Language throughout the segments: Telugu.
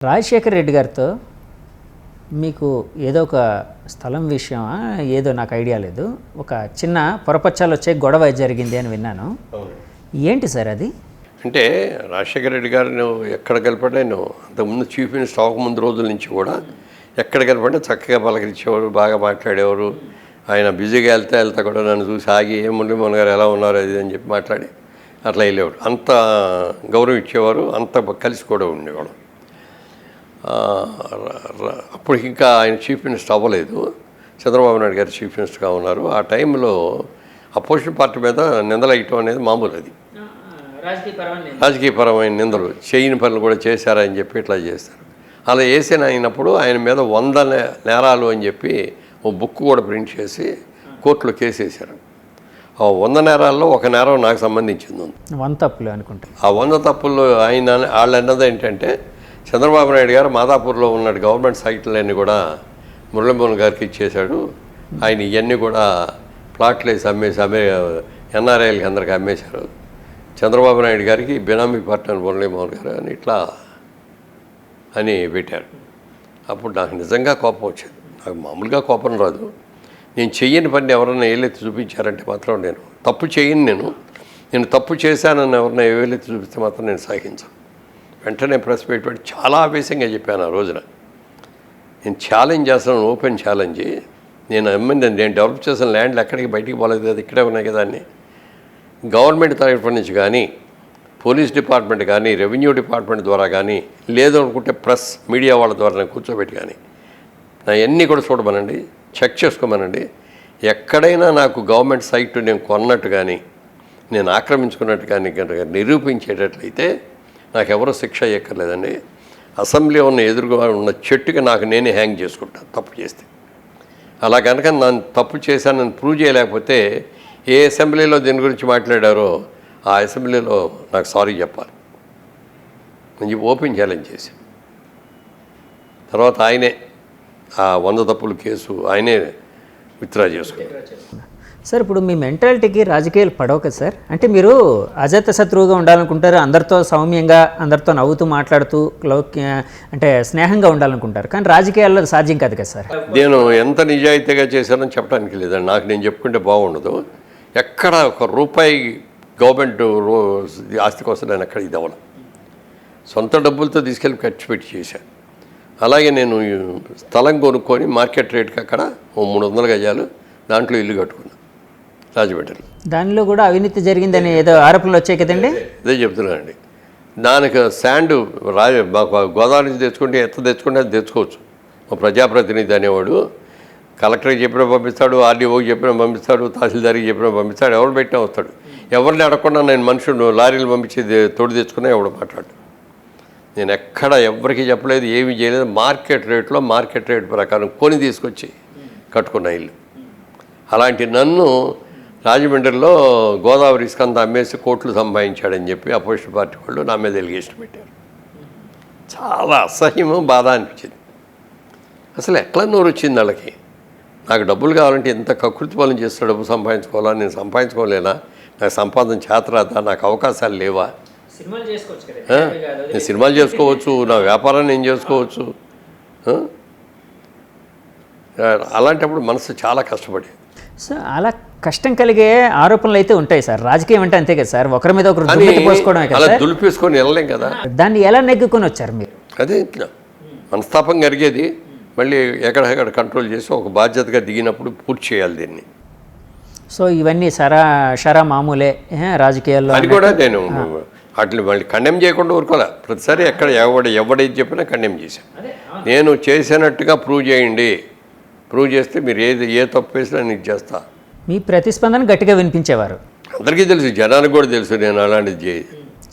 రాజశేఖర్ రెడ్డి గారితో మీకు ఏదో ఒక స్థలం విషయమా ఏదో నాకు ఐడియా లేదు, ఒక చిన్న పొరపచ్చాలు వచ్చే గొడవ జరిగింది అని విన్నాను. ఏంటి సార్ అది? అంటే రాజశేఖర రెడ్డి గారు ఎక్కడ కలిపడాను అంతకుముందు చీఫ్ మినిస్టర్ అవ్వకముందు రోజుల నుంచి కూడా ఎక్కడ కలిపడినా చక్కగా పలకరించేవారు, బాగా మాట్లాడేవారు. ఆయన బిజీగా వెళ్తా కూడా నన్ను చూసి ఆగి ఏ మురళీమోహన్ గారు ఎలా ఉన్నారు అది అని చెప్పి మాట్లాడి అట్లా వెళ్ళేవారు. అంత గౌరవం ఇచ్చేవారు, అంత కలిసి కూడా ఉండేవాడు. అప్పుడు ఇంకా ఆయన చీఫ్ మినిస్టర్ అవ్వలేదు, చంద్రబాబు నాయుడు గారు చీఫ్ మినిస్టర్గా ఉన్నారు. ఆ టైంలో అపోజిషన్ పార్టీ మీద నిందలు వేయటం అనేది మామూలు. అది రాజకీయపరమైన నిందలు, చేయని పనులు కూడా చేశారని చెప్పి ఇట్లా చేస్తారు. అలా వేసిన అయినప్పుడు ఆయన మీద 100 నేరాలు అని చెప్పి ఓ బుక్ కూడా ప్రింట్ చేసి కోర్టులో కేసు వేశారు. ఆ 100 నేరాల్లో ఒక నేరం నాకు సంబంధించింది ఉంది. 100 తప్పులు అనుకుంటా. ఆ 100 తప్పుల్లో వాళ్ళు అన్నది ఏంటంటే, చంద్రబాబు నాయుడు గారు మాదాపూర్లో ఉన్న గవర్నమెంట్ సైట్లన్నీ కూడా మురళీమోహన్ గారికి ఇచ్చేశాడు. ఆయన ఇవన్నీ కూడా ప్లాట్లు వేసి అమ్మేసి ఎన్ఆర్ఐలకి అందరికి అమ్మేశారు. చంద్రబాబు నాయుడు గారికి బినామీ పార్ట్నర్ మురళీమోహన్ గారు అని ఇట్లా అని పెట్టారు. అప్పుడు నాకు నిజంగా కోపం వచ్చింది. నాకు మామూలుగా కోపం రాదు. నేను చెయ్యని పని ఎవరన్నా ఏలెత్తి చూపించారంటే మాత్రం నేను తప్పు చేయను. నేను తప్పు చేశానని ఎవరన్నా ఏలెత్తి చూపిస్తే మాత్రం నేను సహించను. వెంటనే ప్రెస్ మీట్ పెట్టి చాలా ఆవేశంగా చెప్పాను. ఆ రోజున నేను ఛాలెంజ్ చేస్తున్నాను, ఓపెన్ ఛాలెంజ్. నేను డెవలప్ చేసిన ల్యాండ్లు ఎక్కడికి బయటికి పోలేదు కదా, ఇక్కడే ఉన్నాయి కదా అని. గవర్నమెంట్ తరఫు నుంచి కానీ, పోలీస్ డిపార్ట్మెంట్ కానీ, రెవెన్యూ డిపార్ట్మెంట్ ద్వారా కానీ, లేదు అనుకుంటే ప్రెస్ మీడియా వాళ్ళ ద్వారా కూర్చోబెట్టి కానీ నా అన్నీ కూడా చూడమనండి, చెక్ చేసుకోమనండి. ఎక్కడైనా నాకు గవర్నమెంట్ సైట్ నేను కొన్నట్టు కానీ, నేను ఆక్రమించుకున్నట్టు కానీ కనుక నిరూపించేటట్లయితే నాకు ఎవరో శిక్ష ఎక్కర్లేదండి. అసెంబ్లీ ఉన్న ఎదురుగా ఉన్న చెట్టుకి నాకు నేనే హ్యాంగ్ చేసుకుంటాను తప్పు చేస్తే. అలా కనుక నన్ను తప్పు చేశానని ప్రూవ్ చేయలేకపోతే ఏ అసెంబ్లీలో దీని గురించి మాట్లాడారో ఆ అసెంబ్లీలో నాకు సారీ చెప్పాలి అని చెప్పి ఓపెన్ ఛాలెంజ్ చేసి, తర్వాత ఆయనే ఆ 100 తప్పుల కేసు ఆయనే విత్డ్రా చేసుకున్నారు. సార్, ఇప్పుడు మీ మెంటాలిటీకి రాజకీయాలు పడవు కదా సార్? అంటే మీరు అజాత శత్రువుగా ఉండాలనుకుంటారు, అందరితో సౌమ్యంగా, అందరితో నవ్వుతూ మాట్లాడుతూ అంటే స్నేహంగా ఉండాలనుకుంటారు, కానీ రాజకీయాల్లో సాధ్యం కాదు కదా సార్. నేను ఎంత నిజాయితీగా చేశానని చెప్పడానికి లేదండి. నాకు నేను చెప్పుకుంటే బాగుండదు. ఎక్కడ ఒక రూపాయి గవర్నమెంట్ ఆస్తి కోసం నేను ఎక్కడ ఇది అవ్వను. సొంత డబ్బులతో తీసుకెళ్ళి ఖర్చు పెట్టి చేశాను. అలాగే నేను స్థలం కొనుక్కొని మార్కెట్ రేట్కి అక్కడ 300 గజాలు దాంట్లో ఇల్లు కట్టుకున్నాను రాజమండ్రిలో. దానిలో కూడా అవినీతి జరిగిందని ఏదో ఆరోపణలు వచ్చాయి కదండి. అదే చెప్తున్నానండి. దానికి శాండ్ మాకు గోదావరి నుంచి తెచ్చుకుంటే ఎంత తెచ్చుకుంటే అది తెచ్చుకోవచ్చు. మా ప్రజాప్రతినిధి అనేవాడు కలెక్టర్కి చెప్పినా పంపిస్తాడు, ఆర్డీఓకి చెప్పినా పంపిస్తాడు, తహసీల్దార్కి చెప్పినా పంపిస్తాడు, ఎవరు పెట్టినా వస్తాడు. ఎవరిని అడగకుండా నేను మనుషులు లారీలు పంపించి తోడు తెచ్చుకున్నా ఎవడు మాట్లాడు. నేను ఎక్కడ ఎవరికి చెప్పలేదు, ఏమీ చేయలేదు. మార్కెట్ రేట్ ప్రకారం కొని తీసుకొచ్చి కట్టుకున్న ఇల్లు. అలాంటి నన్ను రాజమండ్రిలో గోదావరి ఇసుకంత అమ్మేసి కోట్లు సంపాదించాడని చెప్పి అపోజిషన్ పార్టీ వాళ్ళు నా మీద ఎలిగేషన్ పెట్టారు. చాలా అసహ్యము, బాధ అనిపించింది. అసలు ఎట్లా నోరు వచ్చింది వాళ్ళకి. నాకు డబ్బులు కావాలంటే ఎంత కకృతి పనులు చేస్తే డబ్బు సంపాదించుకోవాలా, నేను సంపాదించుకోలేనా, నాకు సంపాదన చేతరాదా, నాకు అవకాశాలు లేవా? నేను సినిమాలు చేసుకోవచ్చు, నా వ్యాపారాన్ని నేను చేసుకోవచ్చు. అలాంటప్పుడు మనసు చాలా కష్టపడి. సో అలా కష్టం కలిగే ఆరోపణలు అయితే ఉంటాయి సార్. రాజకీయం అంటే అంతే కదా సార్, ఒకరి మీద ఒకరు పోసుకోవడమే కదా, దులిపేసుకొని వెళ్ళలేం కదా. దాన్ని ఎలా నెగ్గుకొని వచ్చారు మీరు? అదే మనస్తాపం జరిగేది, మళ్ళీ ఎక్కడెక్కడ కంట్రోల్ చేసి ఒక బాధ్యతగా దిగినప్పుడు పూర్తి చేయాలి దీన్ని. సో ఇవన్నీ షరా మామూలే రాజకీయాల్లో. అది కూడా నేను వాటిని మళ్ళీ కండెమ్ చేయకుండా ఊరుకోలే. ప్రతిసారి ఎక్కడ ఎవడేది చెప్పినా కండెమ్ చేశాను. నేను చేసినట్టుగా ప్రూవ్ చేయండి, ప్రూవ్ చేస్తే మీరు ఏ తప్పు వేసినా నేను చేస్తా. మీ ప్రతిస్పందన గట్టిగా వినిపించేవారు. అందరికీ తెలుసు, జనానికి కూడా తెలుసు నేను అలాంటిది చేయి.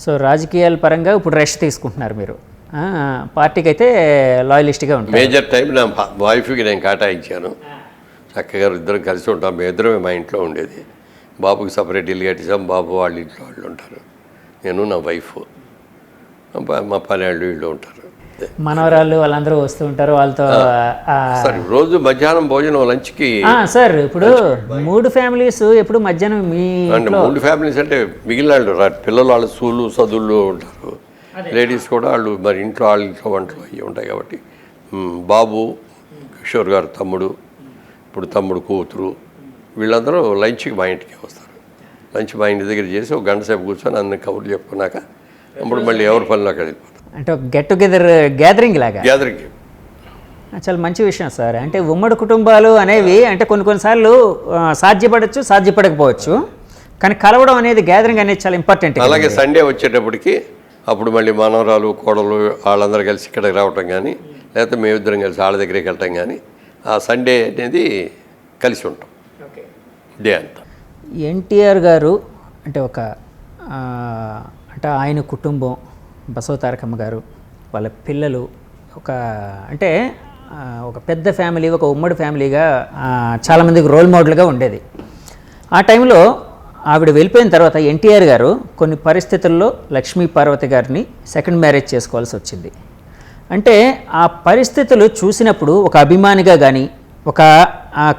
సో రాజకీయాల పరంగా ఇప్పుడు రెస్ట్ తీసుకుంటున్నారు మీరు, పార్టీకి అయితే లాయలిస్ట్గా ఉంటారు. మేజర్ టైం నా వైఫ్కి నేను కేటాయించాను. చక్కగా ఇద్దరం కలిసి ఉంటాం. మేము ఇద్దరమే మా ఇంట్లో ఉండేది. బాబుకి సపరేట్ ఇల్లు కట్టించాం. బాబు వాళ్ళ ఇంట్లో వాళ్ళు ఉంటారు, నేను నా వైఫ్, మా పనేళ్ళు వీళ్ళు ఉంటారు. మనవరాళ్ళు వాళ్ళందరూ వస్తూ ఉంటారు, వాళ్ళతో సరే రోజు మధ్యాహ్నం భోజనం లంచ్కి. సార్ ఇప్పుడు 3 ఫ్యామిలీస్ ఎప్పుడు మధ్యాహ్నం మీ 3 ఫ్యామిలీస్ అంటే మిగిలిన పిల్లలు వాళ్ళ స్కూలు చదువుల్లో ఉంటారు. లేడీస్ కూడా వాళ్ళు మరి వాళ్ళ ఇంట్లో వంటలు అవి ఉంటాయి కాబట్టి బాబు కిషోర్ గారు తమ్ముడు, ఇప్పుడు తమ్ముడు కూతురు, వీళ్ళందరూ లంచ్కి మా ఇంటికి వస్తారు. లంచ్ మా ఇంటి దగ్గర చేసి ఒక గంట సేపు కూర్చొని అన్ని కబుర్లు చెప్పుకున్నాక అప్పుడు మళ్ళీ ఎవరి పనిలోకి వెళ్ళిపోతాం. అంటే ఒక గెట్ టుగెదర్ గ్యాదరింగ్ లాగా. గ్యాదరింగ్ చాలా మంచి విషయం సార్. అంటే ఉమ్మడి కుటుంబాలు అనేవి అంటే కొన్నిసార్లు సాధ్యపడవచ్చు, సాధ్యపడకపోవచ్చు, కానీ కలవడం అనేది, గ్యాదరింగ్ అనేది చాలా ఇంపార్టెంట్. అలాగే సండే వచ్చేటప్పటికి అప్పుడు మళ్ళీ మనవరాలు కోడలు వాళ్ళందరూ కలిసి ఇక్కడికి రావటం కానీ, లేకపోతే మేమిద్దరం కలిసి వాళ్ళ దగ్గరికి వెళ్ళటం కానీ, ఆ సండే అనేది కలిసి ఉంటాం డే అంతా. ఎన్టీఆర్ గారు అంటే అంటే ఆయన కుటుంబం, బసవ తారకమ్మ గారు, వాళ్ళ పిల్లలు, అంటే ఒక పెద్ద ఫ్యామిలీ, ఒక ఉమ్మడి ఫ్యామిలీగా చాలామందికి రోల్ మోడల్గా ఉండేది. ఆ టైంలో ఆవిడ వెళ్ళిపోయిన తర్వాత ఎన్టీఆర్ గారు కొన్ని పరిస్థితుల్లో లక్ష్మీ పార్వతి గారిని సెకండ్ మ్యారేజ్ చేసుకోవాల్సి వచ్చింది. అంటే ఆ పరిస్థితులు చూసినప్పుడు ఒక అభిమానిగా కానీ, ఒక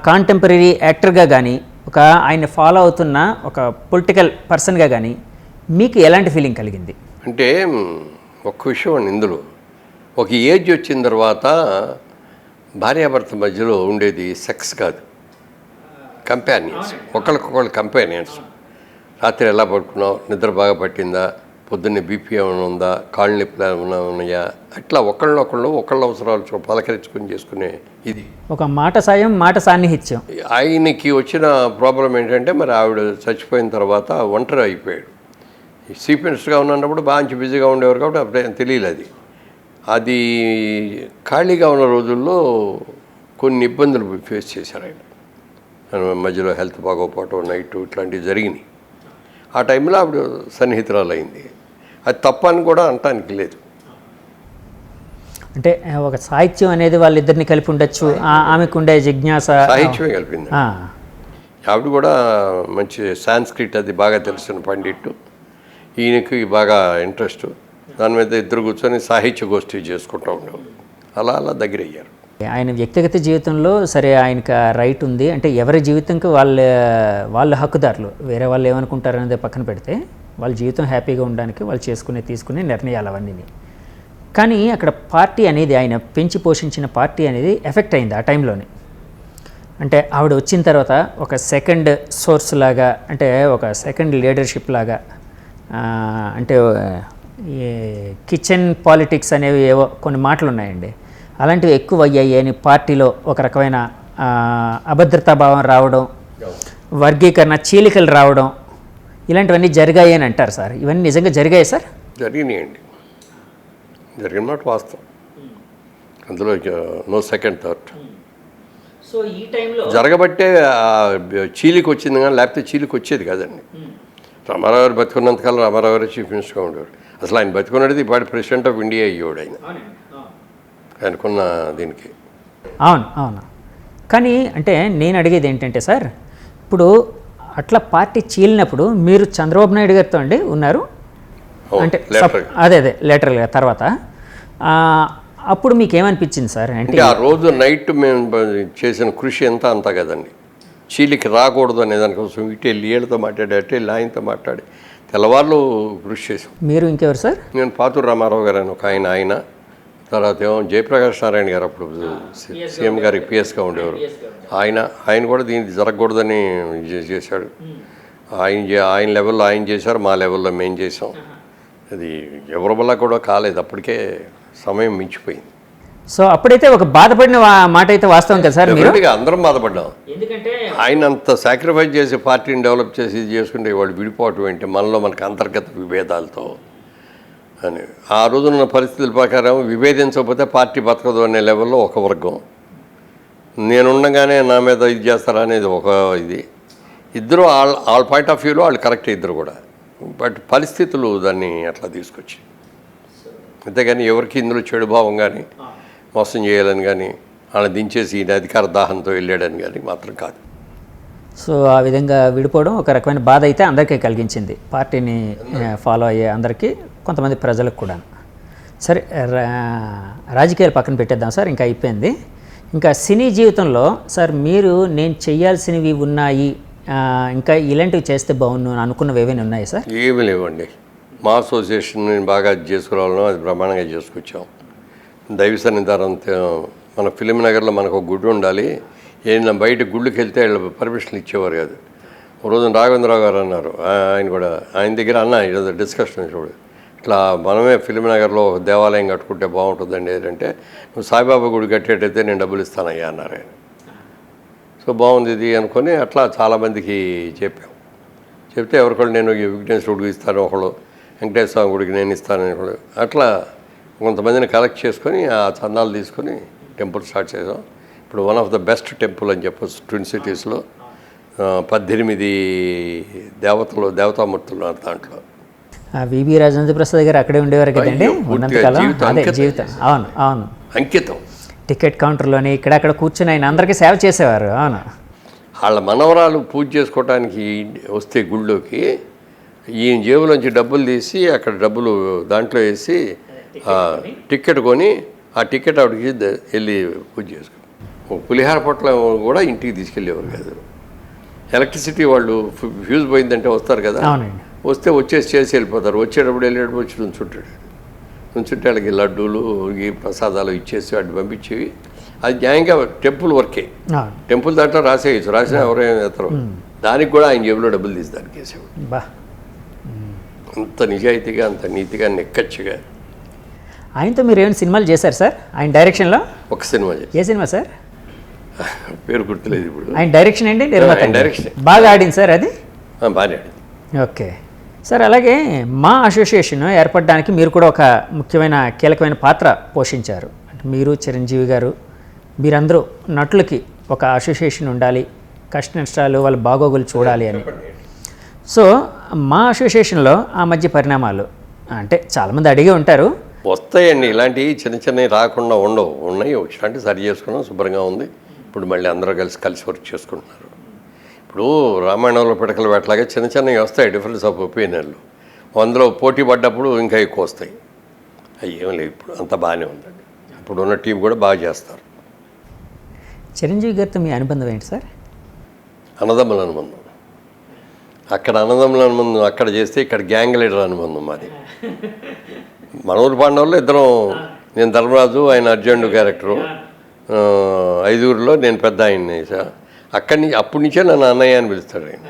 కాంటెంపరీ యాక్టర్గా కానీ, ఒక ఆయన ఫాలో అవుతున్న ఒక పొలిటికల్ పర్సన్గా కానీ మీకు ఎలాంటి ఫీలింగ్ కలిగింది? అంటే ఒక్క విషయం అండి, ఇందులో ఒక ఏజ్ వచ్చిన తర్వాత భార్యాభర్త మధ్యలో ఉండేది సెక్స్ కాదు, కంపానియన్స్, ఒకళ్ళకొకళ్ళు కంపానియన్స్. రాత్రి ఎలా పడుకున్నావు, నిద్ర బాగా పట్టిందా, పొద్దున్నే బీపీ ఏమైనా ఉందా, కాళ్ళు నొప్పులు ఏమైనా ఉన్నాయా, అట్లా ఒకళ్ళ అవసరాలు పలకరించుకొని చేసుకునే ఇది ఒక మాట సాయం, మాట సాన్నిహిత్యం. ఆయనకి వచ్చిన ప్రాబ్లం ఏంటంటే మరి ఆవిడ చచ్చిపోయిన తర్వాత ఒంటరి అయిపోయాడు. చీఫ్ మినిస్టర్గా ఉన్నప్పుడు బాగా బిజీగా ఉండేవారు కాబట్టి అప్పుడే తెలియలేదు. అది ఖాళీగా ఉన్న రోజుల్లో కొన్ని ఇబ్బందులు ఫేస్ చేశారు ఆయన. మధ్యలో హెల్త్ బాగోపోవటం, నైట్ ఇట్లాంటివి జరిగినాయి. ఆ టైంలో ఆవిడ సన్నిహితురాలు అయింది. అది తప్పని కూడా అనటానికి లేదు. అంటే ఒక సాహిత్యం అనేది వాళ్ళిద్దరిని కలిపి ఉండొచ్చు, ఆమెకు ఉండే జిజ్ఞాస సాహిత్యమే కలిపింది. ఆవిడ కూడా మంచి సాంస్క్రిట్ అది బాగా తెలిసిన పండిట్టు, ఈయనకి బాగా ఇంట్రెస్ట్. దాని మీద ఇద్దరు కూర్చొని సాహిత్య గోష్ఠి చేసుకుంటూ ఉండేవారు. అలా దగ్గర అయ్యారు. ఆయన వ్యక్తిగత జీవితంలో సరే ఆయనకి రైట్ ఉంది, అంటే ఎవరి జీవితంకి వాళ్ళ హక్కుదారులు, వేరే వాళ్ళు ఏమనుకుంటారు అనేది పక్కన పెడితే వాళ్ళ జీవితం హ్యాపీగా ఉండడానికి వాళ్ళు తీసుకునే నిర్ణయాలు అవన్నీ. కానీ అక్కడ పార్టీ అనేది, ఆయన పెంచి పోషించిన పార్టీ అనేది ఎఫెక్ట్ అయింది ఆ టైంలోనే. అంటే ఆవిడ వచ్చిన తర్వాత ఒక సెకండ్ సోర్స్ లాగా, అంటే ఒక సెకండ్ లీడర్షిప్ లాగా, అంటే కిచెన్ పాలిటిక్స్ అనేవి ఏవో కొన్ని మాటలు ఉన్నాయండి, అలాంటివి ఎక్కువ అయ్యాయి అని పార్టీలో ఒక రకమైన అభద్రతాభావం రావడం, వర్గీకరణ, చీలికలు రావడం, ఇలాంటివన్నీ జరిగాయి అని అంటారు సార్. ఇవన్నీ నిజంగా జరిగాయి సార్? జరిగినాయండి, జరిగిన మాట వాస్తవం. అందులో నో సెకండ్ థాట్. సో ఈ టైంలో జరగబట్టే చీలికి వచ్చింది, కానీ లేకపోతే చీలికి వచ్చేది కాదండి. రామారావు గారు బతుకున్నంతకాలం రామారావు గారు చీఫ్ మినిస్టర్గా ఉండేవారు. అసలు ఆయన బతుకున్నది ఇప్పటి ప్రెసిడెంట్ ఆఫ్ ఇండియా అయ్యేవాడు ఆయనకున్న దీనికి. అవును. కానీ అంటే నేను అడిగేది ఏంటంటే సార్, ఇప్పుడు అట్లా పార్టీ చీలినప్పుడు మీరు చంద్రబాబు నాయుడు గారితో అండి ఉన్నారు, అంటే అదే లేటరల్గా తర్వాత అప్పుడు మీకు ఏమనిపించింది సార్? అంటే ఆ రోజు నైట్ మేము చేసిన కృషి అంతా కదండి. చీలికి రాకూడదు అనే దానికోసం ఇటు వెళ్ళి వీళ్ళతో మాట్లాడి, అటు వెళ్ళి ఆయనతో మాట్లాడి తెల్లవాళ్ళు కృషి చేసాం. మీరు ఇంకెవరు సార్? నేను పాతూరు రామారావు గారు అని ఒక ఆయన, తర్వాత ఏమో జయప్రకాష్ నారాయణ గారు అప్పుడు సీఎం గారికి పిఎస్గా ఉండేవారు. ఆయన కూడా దీనికి జరగకూడదని చేశాడు. ఆయన లెవెల్లో ఆయన చేశారు, మా లెవెల్లో మేము చేసాం. అది ఎవరి వల్ల కూడా కాలేదు, అప్పటికే సమయం మించిపోయింది. సో అప్పుడైతే ఒక బాధపడిన మాట అయితే వాస్తవం కదా సార్? మీరు అందరం బాధపడ్డాం. ఎందుకంటే ఆయన అంత సాక్రిఫైస్ చేసి పార్టీని డెవలప్ చేసి ఇది చేసుకుంటే వాళ్ళు విడిపోవటం ఏంటి, మనకి అంతర్గత విభేదాలతో అని. ఆ రోజున్న పరిస్థితుల ప్రకారం విభేదించకపోతే పార్టీ బతకదు అనే లెవెల్లో ఒక వర్గం, నేనుండగానే నా మీద ఇది చేస్తారా అనేది ఒక ఇది. ఇద్దరు వాళ్ళ పాయింట్ ఆఫ్ వ్యూలో వాళ్ళు కరెక్ట్, ఇద్దరు కూడా. బట్ పరిస్థితులు దాన్ని అట్లా తీసుకొచ్చి, అంతేగాని ఎవరికి ఇందులో చెడు భావం కానీ, మోసం చేయాలని కానీ, వాళ్ళని దించేసి ఈయన అధికార దాహంతో వెళ్ళాడని కానీ మాత్రం కాదు. సో ఆ విధంగా విడిపోవడం ఒక రకమైన బాధ అయితే అందరికీ కలిగించింది, పార్టీని ఫాలో అయ్యే అందరికీ, కొంతమంది ప్రజలకు కూడా. సరే, రాజకీయాలు పక్కన పెట్టేద్దాం సార్, ఇంకా అయిపోయింది. ఇంకా సినీ జీవితంలో సార్ మీరు నేను చేయాల్సినవి ఉన్నాయి, ఇంకా ఇలాంటివి చేస్తే బాగుండు అని అనుకున్నవి ఏమైనా ఉన్నాయి సార్? ఏమీ లేవండి. మా అసోసియేషన్ బాగా చేసుకురావాలను అది బ్రహ్మాండంగా చేసుకొచ్చాం. దైవ సన్నిధానం మన ఫిలిం నగర్లో మనకు ఒక గుడి ఉండాలి. ఏదైనా బయట గుళ్ళకి వెళ్తే వాళ్ళు పర్మిషన్లు ఇచ్చేవారు కాదు. ఒక రోజు రాఘవేంద్రరావు గారు అన్నారు, ఆయన కూడా ఆయన దగ్గర అన్న ఈరోజు డిస్కషన్ చూడు, ఇట్లా మనమే ఫిలిం నగర్లో ఒక దేవాలయం కట్టుకుంటే బాగుంటుందండి. ఏంటంటే నువ్వు సాయిబాబా గుడి కట్టేటైతే నేను డబ్బులు ఇస్తానయ్యా అన్నారు ఆయన. సో బాగుంది ఇది అనుకొని అట్లా చాలామందికి చెప్పాం. చెప్తే ఎవరికొళ్ళు నేను విఘ్నేశ్వర గుడికి ఇస్తాను, ఒకళ్ళు వెంకటేశ్వర స్వామి గుడికి నేను ఇస్తానని ఒకళ్ళు, అట్లా కొంతమందిని కలెక్ట్ చేసుకొని ఆ చందాలు తీసుకొని టెంపుల్ స్టార్ట్ చేసాం. ఇప్పుడు one of the best temple అని చెప్పొచ్చు. ట్విన్ సిటీస్లో 18 దేవతామూర్తులు ఉన్నారు దాంట్లో. విబి రాజేంద్ర ప్రసాద్ గారు అక్కడే ఉండేవారు కదండి ఉన్నంతకాలం. అదే జీవితం. అవును అవును, అంకితం. టికెట్ కౌంటర్లోని ఇక్కడక్కడ కూర్చొని ఆయన అందరికీ సేవ చేసేవారు. అవును, వాళ్ళ మనవరాలు పూజ చేసుకోవడానికి వస్తే గుళ్ళోకి ఈయన జేబులోంచి డబ్బులు తీసి అక్కడ డబ్బులు దాంట్లో వేసి టికెట్ కొని ఆ టికెట్ ఆవిడకి వెళ్ళి పూజ చేసుకో. పులిహార పొట్ల కూడా ఇంటికి తీసుకెళ్ళేవారు కాదు. ఎలక్ట్రిసిటీ వాళ్ళు ఫ్యూజ్ పోయిందంటే వస్తారు కదా, వస్తే వచ్చేసి చేసి వెళ్ళిపోతారు. వచ్చేటప్పుడు వెళ్ళేటప్పుడు వచ్చి నుంచుంటే వాళ్ళకి లడ్డూలు ఈ ప్రసాదాలు ఇచ్చేసి వాటిని పంపించేవి. అది న్యాయంగా టెంపుల్ వర్కే. టెంపుల్ దాంట్లో రాసేయచ్చు, రాసినా ఎవరైనా చేస్తారు. దానికి కూడా ఆయన జేబులో డబ్బులు తీసి దానికి వేసేవాడు. అంత నిజాయితీగా, అంత నీతిగా, నిక్కచ్చిగా. ఆయనతో మీరు ఏమైనా సినిమాలు చేశారు సార్ ఆయన డైరెక్షన్లో? ఒక సినిమా చేసి. ఏ సినిమా సార్? పేరు గుర్తులేదు ఇప్పుడు. ఆయన డైరెక్షన్ ఏంటి? నిర్మాత డైరెక్షన్. బాగా ఆడింది సార్ అది? బాగా ఆడింది. Okay sir. అలాగే మా అసోసియేషన్ ఏర్పడడానికి మీరు కూడా ఒక ముఖ్యమైన కీలకమైన పాత్ర పోషించారు. అంటే మీరు, చిరంజీవి గారు, మీరందరూ నటులకి ఒక అసోసియేషన్ ఉండాలి, కష్ట నష్టాలు వాళ్ళ బాగోగులు చూడాలి అని. సో మా అసోసియేషన్లో ఆ మధ్య పరిణామాలు అంటే చాలామంది అడిగి ఉంటారు. వస్తాయండి ఇలాంటివి, చిన్నవి రాకుండా ఉండవు. ఉన్నాయి, వచ్చినట్టు సరి చేసుకున్నాం, శుభ్రంగా ఉంది. ఇప్పుడు మళ్ళీ అందరూ కలిసి వర్క్ చేసుకుంటున్నారు. ఇప్పుడు రామాయణంలో పిడకలు పెట్టలాగా చిన్నవి వస్తాయి, డిఫరెన్స్ ఆఫ్ ఒపీనియన్లు. అందులో పోటీ పడ్డప్పుడు ఇంకా ఎక్కువ వస్తాయి. అవి ఏం లేదు, ఇప్పుడు అంత బాగానే ఉందండి. ఇప్పుడు ఉన్న టీం కూడా బాగా చేస్తారు. చిరంజీవి గారితో మీ అనుబంధం ఏంటి సార్? అన్నదమ్ముల అనుబంధం. అక్కడ అన్నదమ్ముల అనుబంధం అక్కడ చేస్తే ఇక్కడ గ్యాంగ్ లీడర్ అనుబంధం మాది. మనూరు పాండవుల్లో ఇద్దరం, నేను ధర్మరాజు, ఆయన అర్జునుడు క్యారెక్టరు. 5గురిలో నేను పెద్ద ఆయన్ని. అప్పటి నుంచే నన్ను అన్నయ్య అని పిలుస్తాడు ఆయన.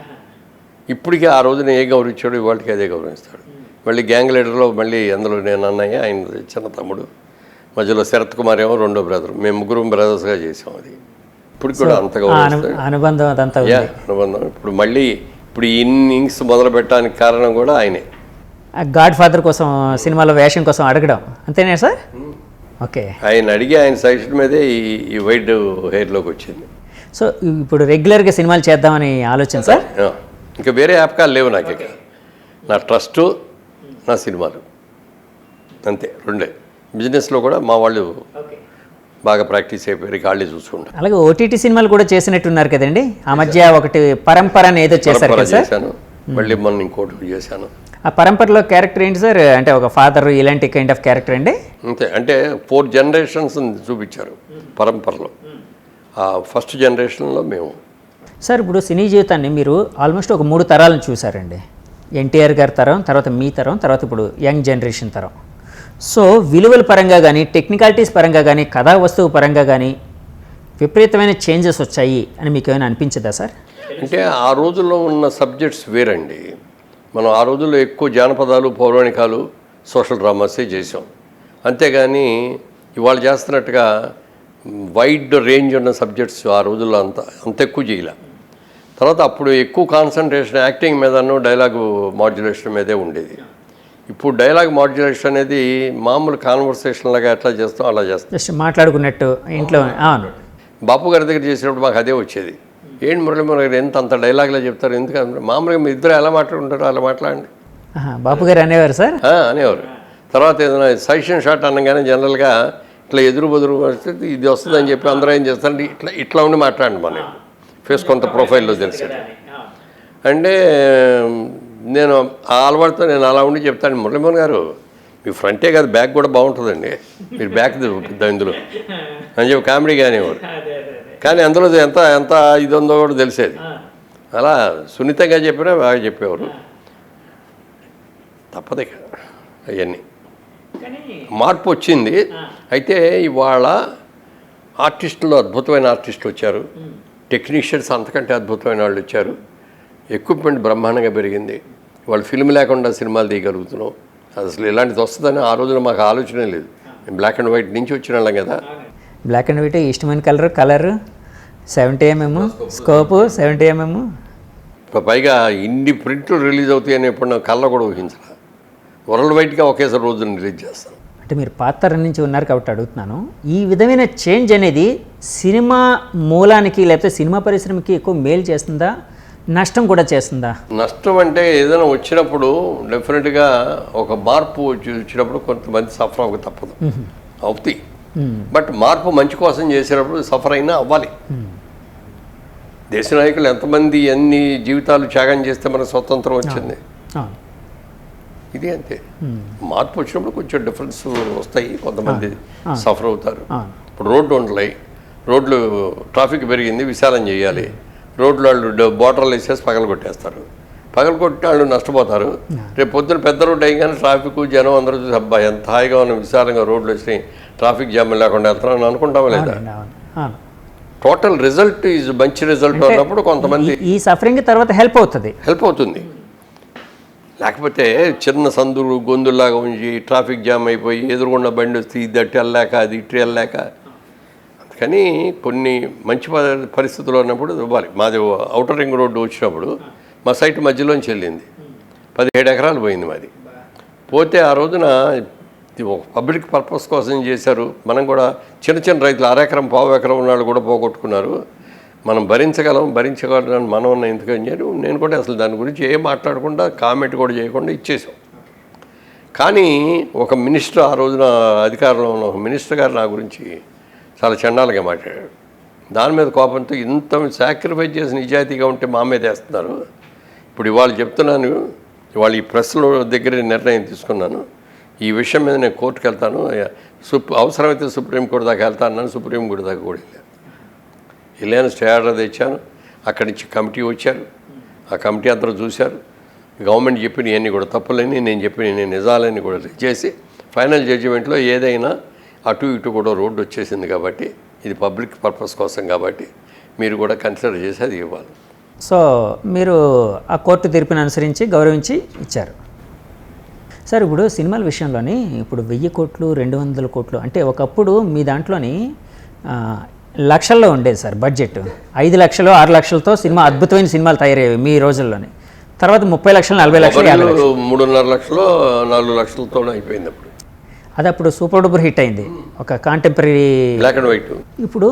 ఇప్పటికీ ఆ రోజున ఏ గౌరవించాడు ఇవాళకి అదే గౌరవిస్తాడు. మళ్ళీ గ్యాంగ్ లీడర్లో మళ్ళీ అందులో నేను అన్నయ్య, ఆయన చిన్న తమ్ముడు, మధ్యలో శరత్ కుమార్ ఏమో రెండో బ్రదర్. మేము ముగ్గురు బ్రదర్స్గా చేసాం. అది ఇప్పుడు కూడా అంతగా అనుబంధం అదంతా అనుబంధం. ఇప్పుడు మళ్ళీ ఇప్పుడు ఇన్నింగ్స్ మొదలు పెట్టడానికి కారణం కూడా ఆయనే. గాడ్ ఫాదర్ కోసం సినిమాలో వేషం కోసం అడగడం అంతేనా సార్? ఓకే. ఆయన అడిగి ఆయన సజెషన్ మీదే ఈ వైట్ హెయిర్లోకి వచ్చింది. సో ఇప్పుడు రెగ్యులర్గా సినిమాలు చేద్దామని ఆలోచన సార్? ఇంకా వేరే యాప్కాలు లేవు నాకు. ఇక నా ట్రస్టు, నా సినిమాలు, అంతే రెండే. బిజినెస్లో కూడా మా వాళ్ళు బాగా ప్రాక్టీస్ అయిపోయి రికార్డులే చూసుకుంటారు. అలాగే ఓటీటీ సినిమాలు కూడా చేసినట్టున్నారు కదండి ఆ మధ్య. ఒకటి పరంపర అని ఏదో చేశారు కదా సార్? చేశాను, మళ్ళీ మొన్న ఇంకోటి చేశాను. ఆ పరంపరలో క్యారెక్టర్ ఏంటి సార్? అంటే ఒక ఫాదర్ ఇలాంటి కైండ్ ఆఫ్ క్యారెక్టర్ అండి? అంతే. అంటే 4 generations చూపించారు పరంపరలో. ఆ ఫస్ట్ జనరేషన్లో మేము. సార్ ఇప్పుడు సినీ జీవితాన్ని మీరు ఆల్మోస్ట్ ఒక 3 తరాలను చూసారండి. ఎన్టీఆర్ గారి తరం, తర్వాత మీ తరం, తర్వాత ఇప్పుడు యంగ్ జనరేషన్ తరం. సో విలువల పరంగా కానీ, టెక్నికాలిటీస్ పరంగా కానీ, కథా వస్తువు పరంగా కానీ విపరీతమైన చేంజెస్ వచ్చాయి అని మీకు ఏమైనా అనిపించదా సార్? అంటే ఆ రోజుల్లో ఉన్న సబ్జెక్ట్స్ వేరండి. మనం ఆ రోజుల్లో ఎక్కువ జానపదాలు, పౌరాణికాలు, సోషల్ డ్రామాసే చేసాం. అంతేగాని ఇవాళ చేస్తున్నట్టుగా వైడ్ రేంజ్ ఉన్న సబ్జెక్ట్స్ ఆ రోజుల్లో అంత ఎక్కువ చేయలే. తర్వాత అప్పుడు ఎక్కువ కాన్సన్ట్రేషన్ యాక్టింగ్ మీదను, డైలాగు మాడ్యులేషన్ మీదే ఉండేది. ఇప్పుడు డైలాగ్ మాడ్యులేషన్ అనేది మామూలు కాన్వర్సేషన్ లాగా ఎట్లా చేస్తాం అలా చేస్తాం. జస్ట్ మాట్లాడుకున్నట్టు ఇంట్లో. అవును, బాపు గారి దగ్గర చేసినప్పుడు మాకు అదే వచ్చేది. ఏంటి మురళీమోహన్ గారు ఎంత అంత డైలాగ్లో చెప్తారు, ఎందుకంటే మామూలుగా మీ ఇద్దరు ఎలా మాట్లాడుకుంటారో అలా మాట్లాడండి. బాపు గారు అనేవారు సార్? అనేవారు. తర్వాత ఏదైనా సజెషన్ షాట్ అనగానే జనరల్గా ఇట్లా ఎదురు బదురు ఇది వస్తుందని చెప్పి అందరూ ఏం చేస్తారంటే ఇట్లా ఉండి మాట్లాడండి. మన ఫేస్ కొంత ప్రొఫైల్లో తెలిసేది. అంటే నేను ఆ అలవాటుతో నేను అలా ఉండి చెప్తాను, మురళీమోహన్ గారు మీ ఫ్రంటే కాదు బ్యాక్ కూడా బాగుంటుందండి, మీరు బ్యాక్ ఇందులో అని చెప్పి కామెడీ అనేవారు. కానీ అందులో ఎంత ఎంత ఇది ఉందో కూడా తెలిసేది. అలా సున్నితంగా చెప్పినా బాగా చెప్పేవారు. తప్పదే కదా అవన్నీ. మార్పు వచ్చింది. అయితే ఇవాళ ఆర్టిస్టులు అద్భుతమైన ఆర్టిస్టులు వచ్చారు, టెక్నీషియన్స్ అంతకంటే అద్భుతమైన వాళ్ళు వచ్చారు, ఎక్విప్మెంట్ బ్రహ్మాండంగా పెరిగింది. వాళ్ళు ఫిల్మ్ లేకుండా సినిమాలు తీయగలుగుతున్నాం. అసలు ఇలాంటిది వస్తుందని ఆ రోజున మాకు ఆలోచనే లేదు. బ్లాక్ అండ్ వైట్ నుంచి వచ్చిన వాళ్ళం కదా. బ్లాక్ అండ్ వైట్ ఇష్టమైన కలర్ 70 mm స్కోపు 70 mm. పైగా ఇన్ని ప్రింట్లు రిలీజ్ అవుతాయని ఎప్పుడు నాకు కళ్ళ కూడా ఊహించాలి. వరల్డ్ వైడ్గా ఒకేసారి రోజున రిలీజ్ చేస్తాను. అంటే మీరు పాత తరం నుంచి ఉన్నారు కాబట్టి అడుగుతున్నాను, ఈ విధమైన చేంజ్ అనేది సినిమా మూలానికి లేకపోతే సినిమా పరిశ్రమకి ఎక్కువ మేలు చేస్తుందా, నష్టం కూడా చేస్తుందా? నష్టం అంటే ఏదైనా వచ్చినప్పుడు డెఫినెట్గా ఒక మార్పు వచ్చినప్పుడు కొంతమంది సఫర్ అవ్వక తప్పదు, అవుతాయి. బట్ మార్పు మంచి కోసం చేసినప్పుడు సఫర్ అయినా అవ్వాలి. దేశ నాయకులు ఎంతమంది ఎన్ని జీవితాలు త్యాగం చేస్తే మనకు స్వతంత్రం వచ్చింది. ఇది అంతే. మార్పు వచ్చినప్పుడు కొంచెం డిఫరెన్స్ వస్తాయి, కొంతమంది సఫర్ అవుతారు. ఇప్పుడు రోడ్డు ఉండలే, రోడ్లు ట్రాఫిక్ పెరిగింది, విశాలం చేయాలి. రోడ్లు వాళ్ళు బోర్డర్లు వేసేసి పగలగొట్టేస్తారు. పగలగొట్టిన వాళ్ళు నష్టపోతారు. రేపు పొద్దున పెద్ద రోడ్డు అయ్యగానే ట్రాఫిక్ జనం అందరూ చూసి అబ్బాయి ఎంత హాయిగా ఉన్న విశాలంగా రోడ్లు వచ్చినాయి, ట్రాఫిక్ జామ్ లేకుండా వెళ్తారని అనుకుంటామా లేదా? టోటల్ రిజల్ట్ ఈజ్ మంచి రిజల్ట్ ఉన్నప్పుడు కొంతమంది ఈ సఫరింగ్ తర్వాత హెల్ప్ అవుతుంది. లేకపోతే చిన్న సందులు గొంతుల్లాగా ఉంచి ట్రాఫిక్ జామ్ అయిపోయి ఎదురుగుండా బండి వస్తే ఇది అట్టి వెళ్ళలేక అది ఇటు వెళ్ళలేక, అందుకని కొన్ని మంచి పరిస్థితులు ఉన్నప్పుడు ఇవ్వాలి. మాది ఔటర్ రింగ్ రోడ్డు వచ్చినప్పుడు మా సైట్ మధ్యలోంచి వెళ్ళింది, 17 ఎకరాలు పోయింది మాది. పోతే ఆ రోజున ఒక పబ్లిక్ పర్పస్ కోసం చేశారు. మనం కూడా చిన్న చిన్న రైతులు 1/2 ఎకరం 1/4 ఎకరం ఉన్నాళ్ళు కూడా పోగొట్టుకున్నారు. మనం భరించగలం మనం ఉన్న ఎందుకని చెప్పి నేను కూడా అసలు దాని గురించి ఏం మాట్లాడకుండా కామెంట్ కూడా చేయకుండా ఇచ్చేసాం. కానీ ఒక మినిస్టర్ ఆ రోజున అధికారంలో ఉన్న ఒక మినిస్టర్ గారు నా గురించి చాలా చండాలుగా మాట్లాడాడు. దాని మీద కోపంతో ఇంత సాక్రిఫైస్ చేసి నిజాయితీగా ఉంటే మా మీద వేస్తున్నారు. ఇప్పుడు ఇవాళ చెప్తున్నాను, ఇవాళ ఈ ప్రెస్లో దగ్గర నిర్ణయం తీసుకున్నాను. ఈ విషయం మీద నేను కోర్టుకు వెళ్తాను, అవసరమైతే సుప్రీంకోర్టు దాకా వెళ్తాను. సుప్రీంకోర్టు దాకా కూడా వెళ్ళాను, స్టే ఆర్డర్ తెచ్చాను. అక్కడి నుంచి కమిటీ వచ్చారు, ఆ కమిటీ అందరూ చూశారు. గవర్నమెంట్ చెప్పిన ఇవన్నీ కూడా తప్పులని, నేను చెప్పిన నిజాలని కూడా చేసి ఫైనల్ జడ్జిమెంట్లో ఏదైనా అటు ఇటు కూడా రోడ్డు వచ్చేసింది కాబట్టి ఇది పబ్లిక్ పర్పస్ కోసం కాబట్టి మీరు కూడా కన్సిడర్ చేసి అది ఇవ్వాలి. సో మీరు ఆ కోర్టు తీర్పుని అనుసరించి గౌరవించి ఇచ్చారు. సార్ ఇప్పుడు సినిమాల విషయంలోని ఇప్పుడు 1000 కోట్లు 200 కోట్లు అంటే ఒకప్పుడు మీ దాంట్లోని లక్షల్లో ఉండేది సార్ బడ్జెట్. 5 లక్షలు 6 లక్షలతో సినిమా అద్భుతమైన సినిమాలు తయారయ్యేవి మీ రోజుల్లోనే. తర్వాత 30 లక్షలు 40 లక్షలు 3.5 లక్షలు 4 లక్షలతో అయిపోయింది. అప్పుడు అది అప్పుడు సూపర్ డూపర్ హిట్ అయింది, ఒక కాంటెంపరీ బ్లాక్ అండ్ వైట్. ఇప్పుడు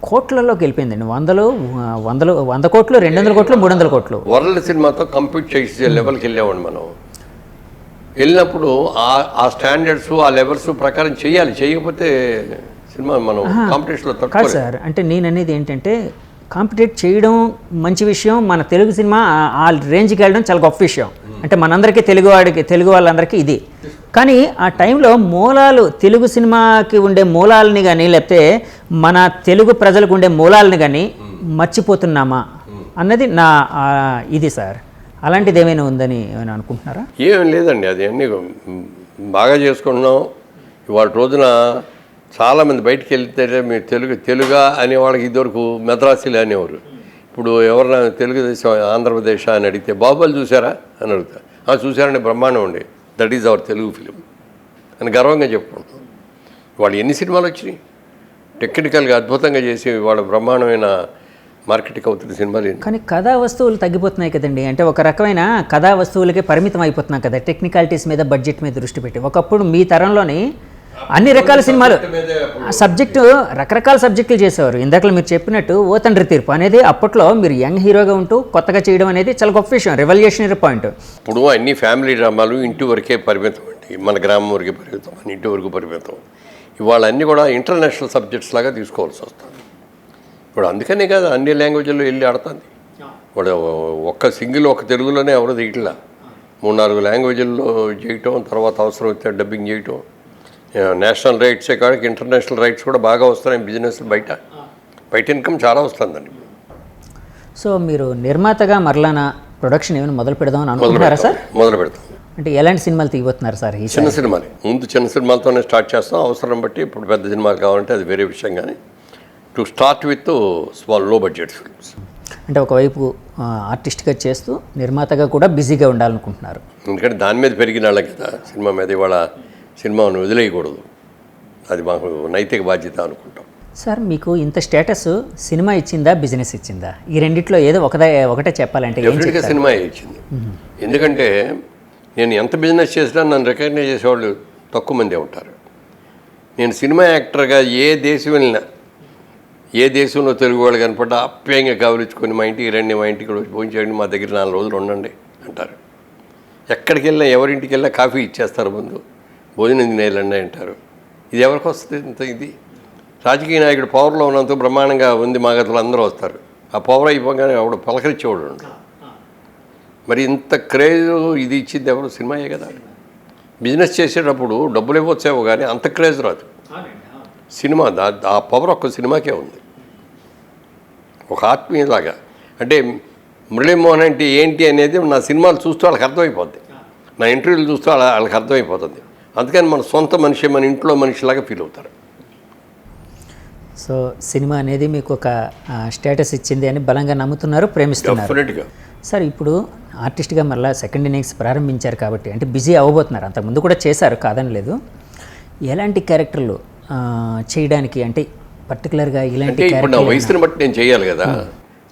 కోట్లలోకి వెళ్ళిపోయిందండి, 100 కోట్లు 200 కోట్లు 300 కోట్లు. వరల్డ్ సినిమాతో కంపీట్ చేసే లెవెల్కి వెళ్ళామండి. మనం వెళ్ళినప్పుడు ఆ స్టాండర్డ్స్ ఆ లెవెల్స్ ప్రకారం చేయాలి, చేయకపోతే సినిమా మనం కాంపిటీషన్లో తక్కువ సార్. అంటే నేను అనేది ఏంటంటే కాంపిటేట్ చేయడం మంచి విషయం, మన తెలుగు సినిమా ఆ రేంజ్కి వెళ్ళడం చాలా గొప్ప విషయం. అంటే మనందరికీ తెలుగు వాళ్ళందరికీ ఇది. కానీ ఆ టైంలో మూలాలు తెలుగు సినిమాకి ఉండే మూలాలని కానీ లేకపోతే మన తెలుగు ప్రజలకు ఉండే మూలాలని కానీ మర్చిపోతున్నామా అన్నది నా ఇది సార్. అలాంటిది ఏమైనా ఉందని ఏమైనా అనుకుంటున్నారా? ఏం లేదండి, అది అన్నీ బాగా చేసుకుంటున్నాం. ఇవాళ రోజున చాలామంది బయటికి వెళ్తే మీరు తెలుగా అనేవాళ్ళకి ఇదివరకు మెద్రాసీలు అనేవారు. ఇప్పుడు ఎవరైనా తెలుగుదేశం ఆంధ్రప్రదేశ్ అని అడిగితే బాహుబలి చూసారా అని అడుగుతా, చూసారంటే బ్రహ్మాండం ఉండే, that is our Telugu film అని గర్వంగా చెప్పుకుంటాం. వాళ్ళు ఎన్ని సినిమాలు వచ్చినాయి టెక్నికల్గా అద్భుతంగా చేసి వాళ్ళ బ్రహ్మాండమైన మార్కెట్కి అవుతుంది సినిమాలు. కానీ కథా వస్తువులు తగ్గిపోతున్నాయి కదండి. అంటే ఒక రకమైన కథా వస్తువులకే పరిమితం అయిపోతున్నాం కదా, టెక్నికాలిటీస్ మీద బడ్జెట్ మీద దృష్టి పెట్టి. ఒకప్పుడు మీ తరంలోని అన్ని రకాల సినిమాలు సబ్జెక్టు రకరకాల సబ్జెక్టులు చేసేవారు. ఇందాక మీరు చెప్పినట్టు ఓ తండ్రి తీర్పు అనేది అప్పట్లో మీరు యంగ్ హీరోగా ఉంటూ కొత్తగా చేయడం అనేది చాలా గొప్ప విషయం, రెవల్యూషనరీ పాయింట్. ఇప్పుడు అన్ని ఫ్యామిలీ డ్రామాలు ఇంటి వరకే పరిమితం అండి, మన గ్రామం వరకే పరిమితం, మన ఇంటి వరకు పరిమితం. ఇవాళ అన్నీ కూడా ఇంటర్నేషనల్ సబ్జెక్ట్స్ లాగా తీసుకోవాల్సి వస్తుంది. ఇప్పుడు అందుకనే కదా అన్ని లాంగ్వేజ్లో వెళ్ళి ఆడుతుంది. ఇప్పుడు ఒక్క తెలుగులోనే ఎవరు తీయట్లా, 3-4 లాంగ్వేజ్ల్లో చేయటం, తర్వాత అవసరం వస్తే డబ్బింగ్ చేయటం. నేషనల్ రైట్సే కాడికి ఇంటర్నేషనల్ రైట్స్ కూడా బాగా వస్తున్నాయి. బిజినెస్ బయట ఇన్కమ్ చాలా వస్తుందండి. సో మీరు నిర్మాతగా మరలానా ప్రొడక్షన్ ఏమైనా మొదలు పెడదామని అనుకుంటున్నారా సార్? మొదలు పెడతాం. అంటే ఎలాంటి సినిమాలు తీయబోతున్నారు సార్ ఈ చిన్న సినిమాని ముందు చిన్న సినిమాలతోనే స్టార్ట్ చేస్తాం, అవసరం బట్టి ఇప్పుడు పెద్ద సినిమాలు కావాలంటే అది వేరే విషయం, కానీ టు స్టార్ట్ విత్ స్మాల్ లో బడ్జెట్ ఫిల్మ్స్. అంటే ఒకవైపు ఆర్టిస్ట్గా చేస్తూ నిర్మాతగా కూడా బిజీగా ఉండాలనుకుంటున్నారు. ఎందుకంటే దాని మీద పెరిగిన వాళ్ళం కదా, సినిమా మీద ఇవాళ సినిమాను వదిలేయకూడదు, అది మాకు నైతిక బాధ్యత అనుకుంటాం. సార్ మీకు ఇంత స్టేటస్ సినిమా ఇచ్చిందా, బిజినెస్ ఇచ్చిందా? ఈ రెండిట్లో ఏదో ఒకటే చెప్పాలంటే ఏం డెఫినెట్గా చెప్తారు? సినిమా ఇచ్చింది. ఎందుకంటే నేను ఎంత బిజినెస్ చేసినా నన్ను రికగ్నైజ్ చేసేవాళ్ళు తక్కువ మందే ఉంటారు. నేను సినిమా యాక్టర్గా ఏ దేశం వెళ్ళినా, ఏ దేశంలో తెలుగు వాళ్ళు కనపడ్డా ఆప్యాయంగా కవరించుకొని మా ఇంటికి రండి, మా ఇంటికి వచ్చి భోజనం చేయండి, మా దగ్గర 4 రోజులు ఉండండి అంటారు. ఎక్కడికి వెళ్ళినా ఎవరింటికి వెళ్ళినా కాఫీ ఇచ్చేస్తారు, ముందు భోజనం తినేయాలండి అంటారు. ఇది ఎవరికి వస్తుంది ఇంత ఇది? రాజకీయ నాయకుడు పవర్లో ఉన్నంత బ్రహ్మాండంగా ఉంది, మా గదులు అందరూ వస్తారు. ఆ పవర్ అయిపోగానే ఆవిడ పలకరించేవాడు ఉండడు. మరి ఇంత క్రేజ్ ఇది ఇచ్చింది ఎవరు? సినిమాయే కదా. బిజినెస్ చేసేటప్పుడు డబ్బులు ఇవ్వచ్చేవో కానీ అంత క్రేజ్ రాదు. సినిమా ఆ పవర్ ఒక్క సినిమాకే ఉంది, ఒక ఆత్మీయలాగా. అంటే మురళీమోహన్ అంటే ఏంటి అనేది నా సినిమాలు చూస్తూ వాళ్ళకి అర్థమైపోద్ది, నా ఇంటర్వ్యూలు చూస్తూ వాళ్ళకి అర్థమైపోతుంది. అందుకని మన సొంత మనిషి, మన ఇంట్లో మనిషిలాగా ఫీల్ అవుతారు. సో సినిమా అనేది మీకు ఒక స్టేటస్ ఇచ్చింది అని బలంగా నమ్ముతున్నారు, ప్రేమిస్తున్నారు. డెఫినెట్గా. సార్ ఇప్పుడు ఆర్టిస్ట్గా మళ్ళీ సెకండ్ ఇన్నింగ్స్ ప్రారంభించారు కాబట్టి అంటే బిజీ అవ్వబోతున్నారు, అంతకుముందు కూడా చేశారు కాదని లేదు. ఎలాంటి క్యారెక్టర్లు చేయడానికి అంటే పర్టికులర్గా ఇలాంటి అంటే ఇప్పుడు నా వయసుని బట్టి నేను చేయాలి కదా.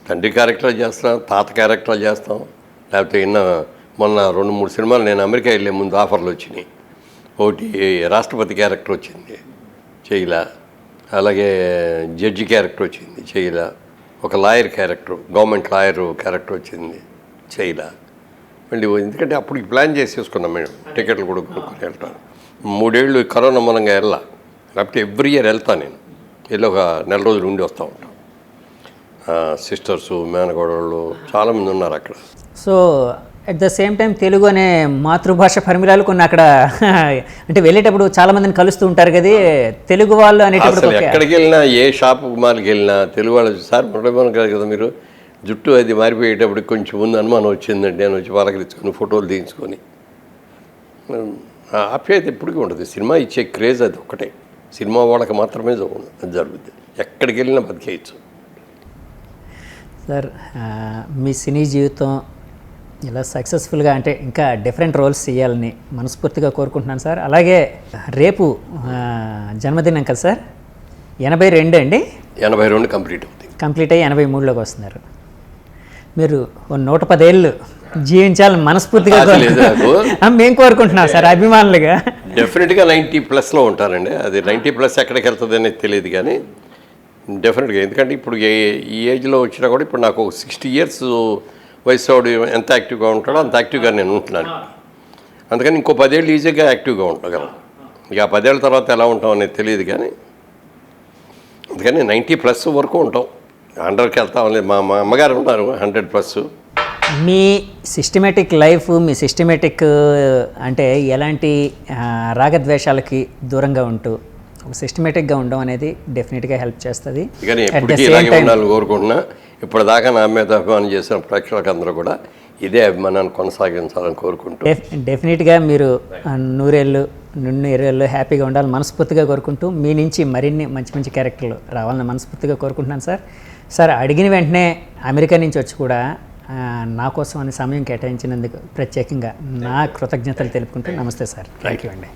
తండ్రి క్యారెక్టర్ చేస్తాం, తాత క్యారెక్టర్ చేస్తాం, లేకపోతే మొన్న 2-3 సినిమాలు నేను అమెరికా వెళ్ళే ముందు ఆఫర్లు వచ్చినాయి. ఒకటి రాష్ట్రపతి క్యారెక్టర్ వచ్చింది, చేయలా. అలాగే జడ్జి క్యారెక్టర్ వచ్చింది, చేయలా. ఒక lawyer character, government lawyer character వచ్చింది, చేయలా. మళ్ళీ ఎందుకంటే అప్పుడు ప్లాన్ చేసేసుకున్నాం మేము, టికెట్లు కూడా కొనుక్కొని వెళ్తాను. 3 ఏళ్ళు కరోనా మూలంగా వెళ్ళా, లేకపోతే ఎవ్రీ ఇయర్ వెళ్తాను. నేను వెళ్ళి ఒక 4 రోజులు ఉండి వస్తూ ఉంటాను. సిస్టర్సు, మేనగోడళ్ళు చాలామంది ఉన్నారు అక్కడ. So at the same time Telugu అనే మాతృభాష పరిమిలాలు కొన్ని అక్కడ అంటే వెళ్ళేటప్పుడు చాలామందిని కలుస్తూ ఉంటారు కదా తెలుగు వాళ్ళు అనేటప్పుడు. ఎక్కడికి వెళ్ళినా, ఏ షాప్ మాల్కి వెళ్ళినా తెలుగు వాళ్ళు, సార్ మురళీమోహన్ గారు కదా మీరు, జుట్టు అది మారిపోయేటప్పుడు కొంచెం ముందు అనుమానం వచ్చిందండి అని వచ్చి పలకరించుకొని ఫోటోలు తీయించుకొని ఆప్యాయత ఎప్పటికీ ఉంటుంది. సినిమా ఇచ్చే క్రేజ్ అది ఒక్కటే, సినిమా వాళ్ళకి మాత్రమే జరుగుతుంది. ఎక్కడికి వెళ్ళినా బతికేయచ్చు. సార్ మీ సినీ జీవితం ఇలా సక్సెస్ఫుల్గా అంటే ఇంకా డిఫరెంట్ రోల్స్ చేయాలని మనస్ఫూర్తిగా కోరుకుంటున్నాను సార్. అలాగే రేపు జన్మదినం కదా సార్, 82 అండి? 82 కంప్లీట్ అవుతుంది. కంప్లీట్ అయ్యి 83లోకి వస్తున్నారు. మీరు 110 ఏళ్ళు జీవించాలని మనస్ఫూర్తిగా మేము కోరుకుంటున్నాం సార్ అభిమానులుగా. డెఫినెట్గా 90+ ఉంటారండి. అది 90+ ఎక్కడికి వెళ్తుంది అనేది తెలియదు కానీ డెఫినెట్గా. ఎందుకంటే ఇప్పుడు ఈ ఏజ్లో వచ్చినా కూడా ఇప్పుడు నాకు 60 years వయసు వాడు ఎంత యాక్టివ్గా ఉంటాడో అంత యాక్టివ్గా నేను ఉంటున్నాను. అందుకని ఇంకో 10 ఏళ్ళు ఈజీగా యాక్టివ్గా ఉండగలం. ఇక 10 ఏళ్ళ తర్వాత ఎలా ఉంటాం అనేది తెలియదు కానీ అందుకని 90+ వరకు ఉంటాం. 100కి వెళ్తాం లేదు. మా అమ్మగారు ఉన్నారు 100+. మీ సిస్టమేటిక్ లైఫ్, మీ సిస్టమేటిక్ అంటే ఎలాంటి రాగద్వేషాలకి దూరంగా ఉంటూ ఒక సిస్టమేటిక్గా ఉండడం అనేది డెఫినెట్గా హెల్ప్ చేస్తుంది. కానీ ఎప్పటికీ ఇలాగే ఉండాలని కోరుకుంటున్నా. ఇప్పటిదాకా నా మీద అభిమానం చేసిన ప్రేక్షకులకు అందరూ కూడా ఇదే అభిమానాన్ని కొనసాగించాలని కోరుకుంటూ డెఫినెట్గా మీరు 100 ఏళ్ళు 120 ఏళ్ళు హ్యాపీగా ఉండాలని మనస్ఫూర్తిగా కోరుకుంటూ మీ నుంచి మరిన్ని మంచి మంచి క్యారెక్టర్లు రావాలని మనస్ఫూర్తిగా కోరుకుంటున్నాను సార్. సార్ అడిగిన వెంటనే అమెరికా నుంచి వచ్చి కూడా నా కోసం అనే సమయం కేటాయించినందుకు ప్రత్యేకంగా నా కృతజ్ఞతలు తెలుపుకుంటూ నమస్తే సార్. థ్యాంక్ యూ అండి.